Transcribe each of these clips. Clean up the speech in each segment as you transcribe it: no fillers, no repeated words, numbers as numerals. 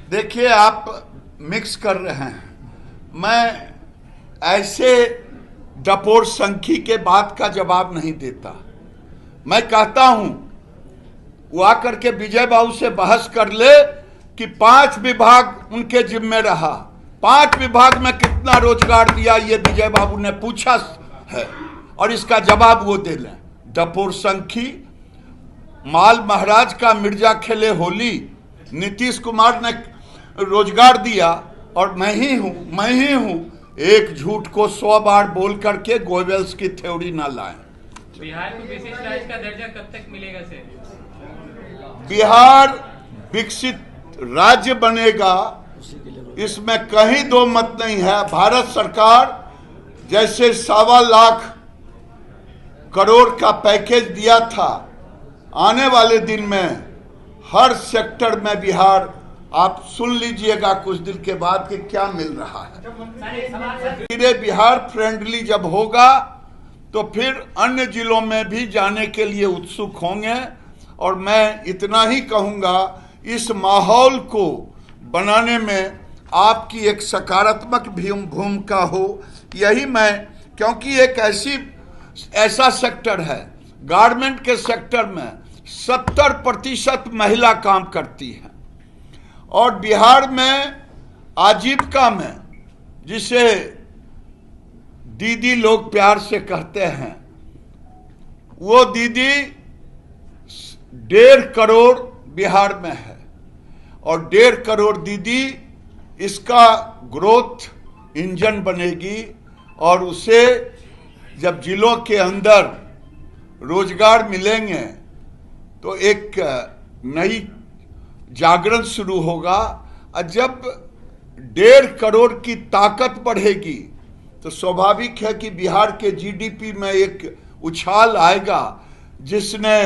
देखिए, आप मिक्स कर रहे हैं। मैं ऐसे डपोर संखी के बात का जवाब नहीं देता। मैं कहता हूं वो आकर के विजय बाबू से बहस कर ले कि 5 विभाग उनके जिम्मे रहा, 5 विभाग में कितना रोजगार दिया, ये विजय बाबू ने पूछा है और इसका जवाब वो दे लें। डपोर संखी, माल महाराज का मिर्जा खेले होली, नीतीश कुमार ने रोजगार दिया और मैं ही हूं। एक झूठ को 100 बार बोल करके गोयबल्स की थ्योरी ना लाएं। बिहार को विशेष राज्य का दर्जा कब तक मिलेगा सर? बिहार विकसित राज्य बनेगा, इसमें कहीं दो मत नहीं है। भारत सरकार जैसे 1.25 लाख करोड़ का पैकेज दिया था, आने वाले दिन में हर सेक्टर में बिहार, आप सुन लीजिएगा कुछ दिन के बाद कि क्या मिल रहा है। धीरे बिहार फ्रेंडली जब होगा तो फिर अन्य जिलों में भी जाने के लिए उत्सुक होंगे। और मैं इतना ही कहूँगा, इस माहौल को बनाने में आपकी एक सकारात्मक भूमिका हो, यही मैं, क्योंकि एक ऐसा सेक्टर है, गारमेंट के सेक्टर में 70% महिला काम करती है और बिहार में आजीविका में, जिसे दीदी लोग प्यार से कहते हैं, वो दीदी 1.5 करोड़ बिहार में है और 1.5 करोड़ दीदी इसका ग्रोथ इंजन बनेगी। और उसे जब जिलों के अंदर रोजगार मिलेंगे तो एक नई जागरण शुरू होगा। और जब 1.5 करोड़ की ताकत बढ़ेगी तो स्वाभाविक है कि बिहार के जीडीपी में एक उछाल आएगा, जिसने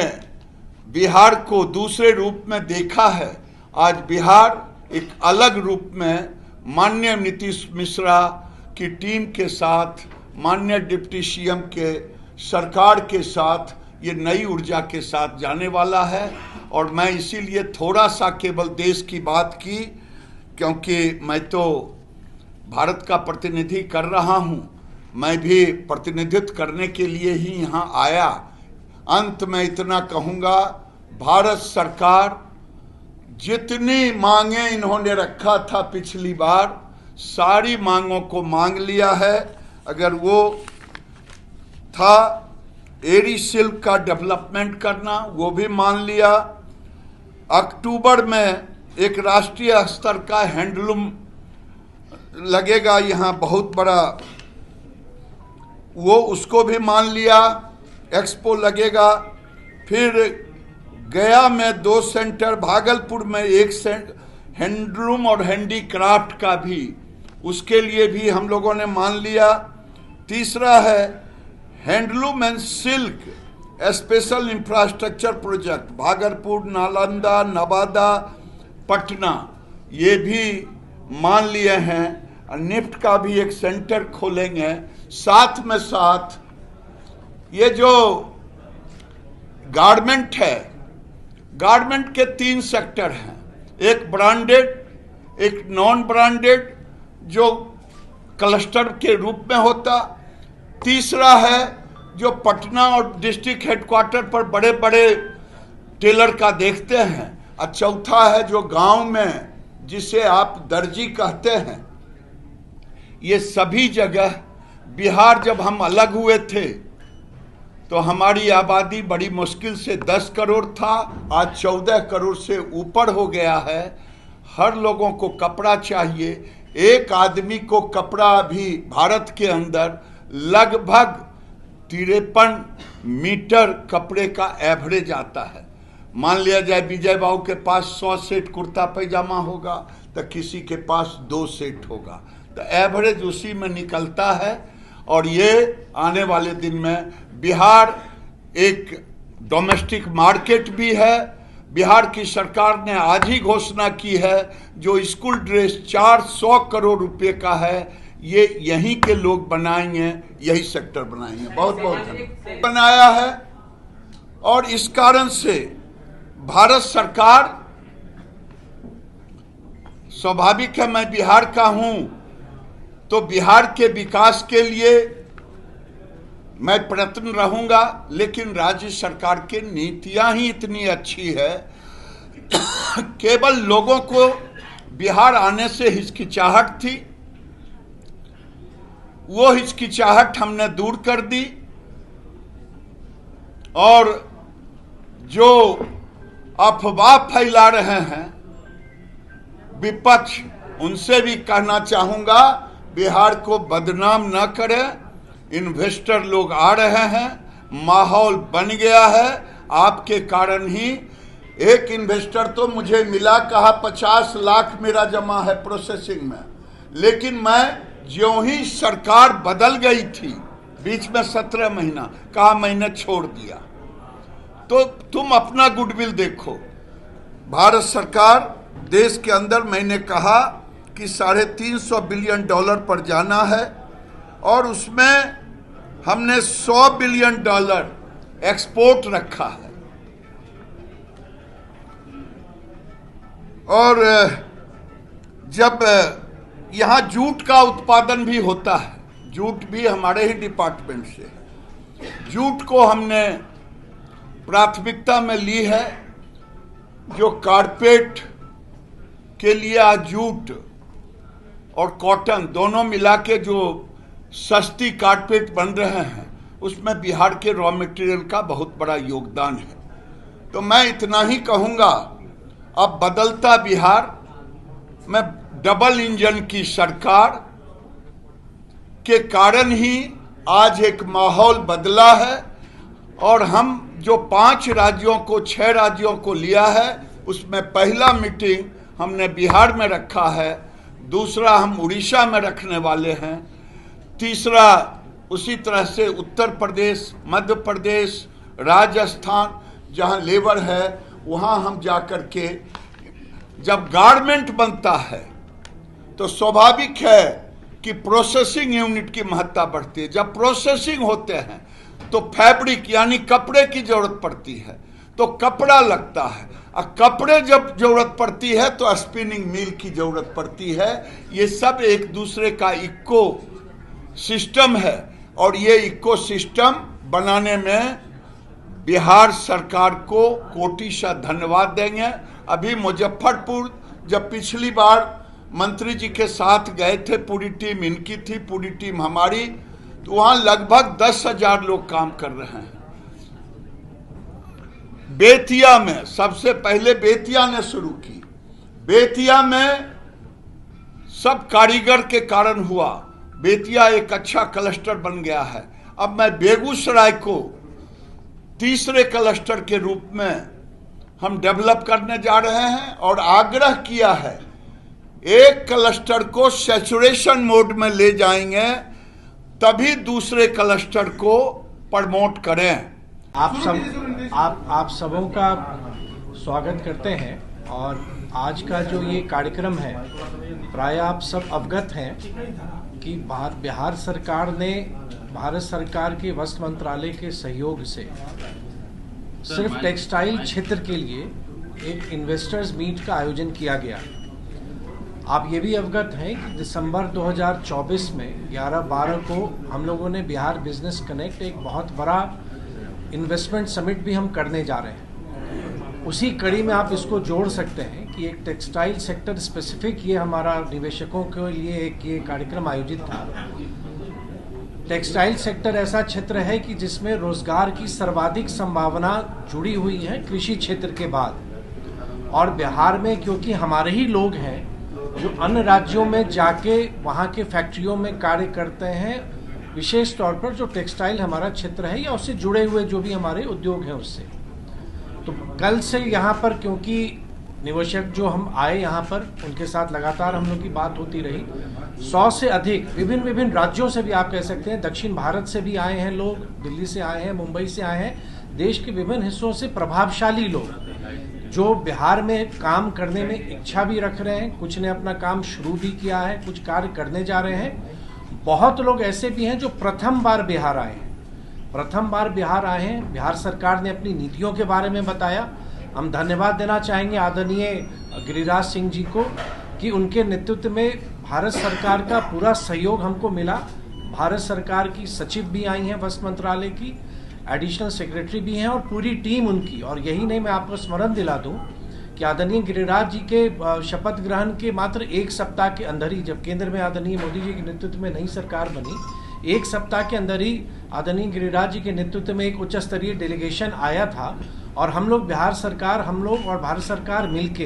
बिहार को दूसरे रूप में देखा है। आज बिहार एक अलग रूप में माननीय नीतीश मिश्रा की टीम के साथ, माननीय डिप्टी सीएम के सरकार के साथ, ये नई ऊर्जा के साथ जाने वाला है। और मैं इसीलिए थोड़ा सा केवल देश की बात की, क्योंकि मैं तो भारत का प्रतिनिधि कर रहा हूँ, मैं भी प्रतिनिधित्व करने के लिए ही यहाँ आया। अंत में इतना कहूँगा, भारत सरकार जितनी मांगे इन्होंने रखा था पिछली बार, सारी मांगों को मांग लिया है। अगर वो था एरी सिल्क का डेवलपमेंट करना, वो भी मान लिया। अक्टूबर में एक राष्ट्रीय स्तर का हैंडलूम लगेगा यहाँ बहुत बड़ा, वो उसको भी मान लिया। एक्सपो लगेगा। फिर गया में 2 सेंटर, भागलपुर में 1 सेंटर हैंडलूम और हैंडीक्राफ्ट का भी, उसके लिए भी हम लोगों ने मान लिया। तीसरा है handloom and silk special infrastructure project, Bhagalpur, Nalanda, Nawada, Patna, ये भी मान लिए हैं। और निफ्ट का भी एक सेंटर खोलेंगे। साथ में साथ ये जो गारमेंट है, गारमेंट के 3 सेक्टर हैं, एक ब्रांडेड, एक नॉन ब्रांडेड जो क्लस्टर के रूप में होता, तीसरा है जो पटना और डिस्ट्रिक्ट हेडक्वार्टर पर बड़े बड़े टेलर का देखते हैं, और चौथा है जो गांव में, जिसे आप दर्जी कहते हैं। ये सभी जगह बिहार, जब हम अलग हुए थे तो हमारी आबादी बड़ी मुश्किल से 10 करोड़ था, आज 14 करोड़ से ऊपर हो गया है। हर लोगों को कपड़ा चाहिए। एक आदमी को कपड़ा भी भारत के अंदर लगभग 53 मीटर कपड़े का एवरेज आता है। मान लिया जाए विजय बाबू के पास 100 सेट कुर्ता पैजामा होगा तो किसी के पास 2 सेट होगा, तो एवरेज उसी में निकलता है। और ये आने वाले दिन में बिहार एक डोमेस्टिक मार्केट भी है। बिहार की सरकार ने आज ही घोषणा की है, जो स्कूल ड्रेस 400 करोड़ रुपए का है, ये यहीं के लोग बनाएंगे, यही सेक्टर बनाएंगे। बहुत बहुत बनाया है। और इस कारण से भारत सरकार स्वाभाविक है मैं बिहार का हूं, तो बिहार के विकास के लिए मैं प्रयत्न रहूंगा, लेकिन राज्य सरकार की नीतियां ही इतनी अच्छी है, केवल लोगों को बिहार आने से हिचकिचाहट थी, वो हिचकिचाहट हमने दूर कर दी। और जो अफवाह फैला रहे हैं विपक्ष, उनसे भी कहना चाहूंगा बिहार को बदनाम न करें। इन्वेस्टर लोग आ रहे हैं, माहौल बन गया है, आपके कारण ही। एक इन्वेस्टर तो मुझे मिला, कहा 50 लाख मेरा जमा है प्रोसेसिंग में, लेकिन मैं ज्यों ही सरकार बदल गई थी बीच में 17 महीना, कहा मैंने छोड़ दिया। तो तुम अपना गुडविल देखो। भारत सरकार देश के अंदर, मैंने कहा कि $350 बिलियन पर जाना है, और उसमें हमने $100 बिलियन एक्सपोर्ट रखा है। और जब यहाँ जूट का उत्पादन भी होता है, जूट भी हमारे ही डिपार्टमेंट से, जूट को हमने प्राथमिकता में ली है। जो कारपेट के लिए आज जूट और कॉटन दोनों मिला के जो सस्ती कारपेट बन रहे हैं, उसमें बिहार के रॉ मटेरियल का बहुत बड़ा योगदान है। तो मैं इतना ही कहूँगा, अब बदलता बिहार में डबल इंजन की सरकार के कारण ही आज एक माहौल बदला है। और हम जो 5 राज्यों को 6 राज्यों को लिया है, उसमें पहला मीटिंग हमने बिहार में रखा है, दूसरा हम उड़ीसा में रखने वाले हैं, तीसरा उसी तरह से उत्तर प्रदेश, मध्य प्रदेश, राजस्थान जहां लेबर है वहां हम जाकर के, जब गारमेंट बनता है तो स्वाभाविक है कि प्रोसेसिंग यूनिट की महत्ता बढ़ती है। जब प्रोसेसिंग होते हैं तो फैब्रिक यानी कपड़े की जरूरत पड़ती है, तो कपड़ा लगता है, और कपड़े जब जरूरत पड़ती है तो स्पिनिंग मिल की जरूरत पड़ती है। ये सब एक दूसरे का इको सिस्टम है, और ये इको सिस्टम बनाने में बिहार सरकार को कोटिशः धन्यवाद देंगे। अभी मुजफ्फरपुर जब पिछली बार मंत्री जी के साथ गए थे, पूरी टीम इनकी थी, पूरी टीम हमारी, तो वहां लगभग 10,000 लोग काम कर रहे हैं। बेतिया में सबसे पहले बेतिया ने शुरू की, बेतिया में सब कारीगर के कारण हुआ, बेतिया एक अच्छा क्लस्टर बन गया है। अब मैं बेगूसराय को तीसरे क्लस्टर के रूप में हम डेवलप करने जा रहे हैं, और आग्रह किया है एक क्लस्टर को सैचुरेशन मोड में ले जाएंगे, तभी दूसरे क्लस्टर को प्रमोट करें। आप सबों का स्वागत करते हैं। और आज का जो ये कार्यक्रम है, प्राय आप सब अवगत हैं कि बिहार सरकार ने भारत सरकार के वस्त्र मंत्रालय के सहयोग से सिर्फ टेक्सटाइल क्षेत्र के लिए एक इन्वेस्टर्स मीट का आयोजन किया गया। आप ये भी अवगत हैं कि दिसंबर 2024 में 11-12 को हम लोगों ने बिहार बिजनेस कनेक्ट एक बहुत बड़ा इन्वेस्टमेंट समिट भी हम करने जा रहे हैं। उसी कड़ी में आप इसको जोड़ सकते हैं कि एक टेक्सटाइल सेक्टर स्पेसिफिक ये हमारा निवेशकों के लिए एक ये कार्यक्रम आयोजित था। टेक्सटाइल सेक्टर ऐसा क्षेत्र है कि जिसमें रोजगार की सर्वाधिक संभावना जुड़ी हुई है कृषि क्षेत्र के बाद। और बिहार में क्योंकि हमारे ही लोग हैं जो अन्य राज्यों में जाके वहाँ के फैक्ट्रियों में कार्य करते हैं, विशेष तौर पर जो टेक्सटाइल हमारा क्षेत्र है या उससे जुड़े हुए जो भी हमारे उद्योग हैं उससे। तो कल से यहाँ पर क्योंकि निवेशक जो हम आए यहाँ पर, उनके साथ लगातार हम लोग की बात होती रही। 100 से अधिक विभिन्न राज्यों से भी आप कह सकते हैं, दक्षिण भारत से भी आए हैं लोग, दिल्ली से आए हैं, मुंबई से आए हैं, देश के विभिन्न हिस्सों से प्रभावशाली लोग जो बिहार में काम करने में इच्छा भी रख रहे हैं। कुछ ने अपना काम शुरू भी किया है, कुछ कार्य करने जा रहे हैं। बहुत लोग ऐसे भी हैं जो प्रथम बार बिहार आए हैं, बिहार सरकार ने अपनी नीतियों के बारे में बताया। हम धन्यवाद देना चाहेंगे आदरणीय गिरिराज सिंह जी को कि उनके नेतृत्व में भारत सरकार का पूरा सहयोग हमको मिला। भारत सरकार की सचिव भी आई हैं वस्त्र मंत्रालय की, एडिशनल सेक्रेटरी भी हैं और पूरी टीम उनकी। और यही नहीं, मैं आपको स्मरण दिला दूं कि आदरणीय गिरिराज जी के शपथ ग्रहण के मात्र एक सप्ताह के अंदर ही, जब केंद्र में आदरणीय मोदी जी के नेतृत्व में नई सरकार बनी, एक सप्ताह के अंदर ही आदरणीय गिरिराज जी के नेतृत्व में एक उच्च स्तरीय डेलीगेशन आया था। और हम लोग बिहार सरकार, हम लोग और भारत सरकार मिलके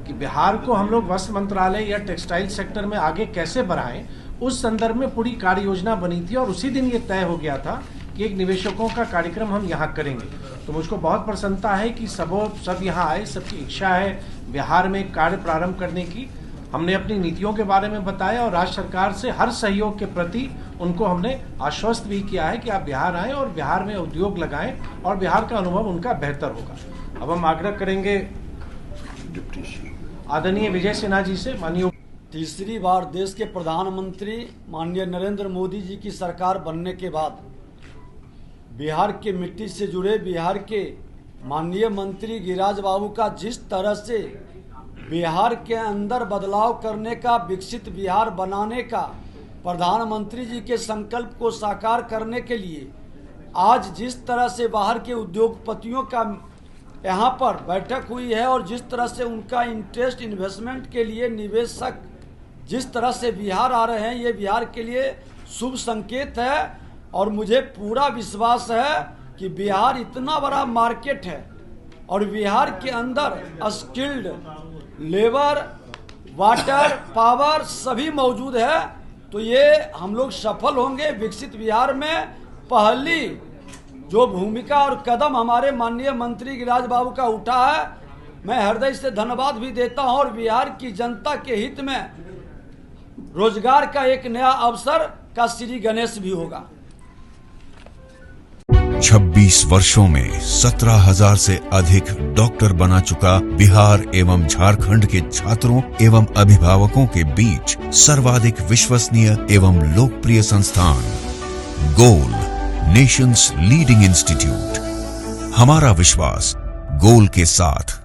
कि बिहार को हम लोग वस्त्र मंत्रालय या टेक्सटाइल सेक्टर में आगे कैसे बढ़ाएं, उस संदर्भ में पूरी कार्य योजना बनी थी। और उसी दिन ये तय हो गया था कि एक निवेशकों का कार्यक्रम हम यहाँ करेंगे। तो मुझको बहुत प्रसन्नता है कि सब यहाँ आए, सबकी इच्छा है बिहार में कार्य प्रारंभ करने की। हमने अपनी नीतियों के बारे में बताया और राज्य सरकार से हर सहयोग के प्रति उनको हमने आश्वस्त भी किया है कि आप बिहार आएँ और बिहार में उद्योग लगाएं और बिहार का अनुभव उनका बेहतर होगा। अब हम आग्रह करेंगे आदरणीय विजय सिन्हा जी से। माननीय तीसरी बार देश के प्रधानमंत्री माननीय नरेंद्र मोदी जी की सरकार बनने के बाद बिहार के मिट्टी से जुड़े बिहार के माननीय मंत्री गिरिराज बाबू का जिस तरह से बिहार के अंदर बदलाव करने का, विकसित बिहार बनाने का, प्रधानमंत्री जी के संकल्प को साकार करने के लिए आज जिस तरह से बाहर के उद्योगपतियों का यहाँ पर बैठक हुई है और जिस तरह से उनका इंटरेस्ट इन्वेस्टमेंट के लिए निवेशक जिस तरह से बिहार आ रहे हैं, ये बिहार के लिए शुभ संकेत है। और मुझे पूरा विश्वास है कि बिहार इतना बड़ा मार्केट है और बिहार के अंदर स्किल्ड लेबर, वाटर, पावर सभी मौजूद है। तो ये हम लोग सफल होंगे। विकसित बिहार में पहली जो भूमिका और कदम हमारे माननीय मंत्री गिरिराज बाबू का उठा है, मैं हृदय से धन्यवाद भी देता हूं। और बिहार की जनता के हित में रोजगार का एक नया अवसर का श्री गणेश भी होगा। 26 वर्षों में 17,000 से अधिक डॉक्टर बना चुका बिहार एवं झारखंड के छात्रों एवं अभिभावकों के बीच सर्वाधिक विश्वसनीय एवं लोकप्रिय संस्थान गोल, नेशंस लीडिंग इंस्टीट्यूट। हमारा विश्वास गोल के साथ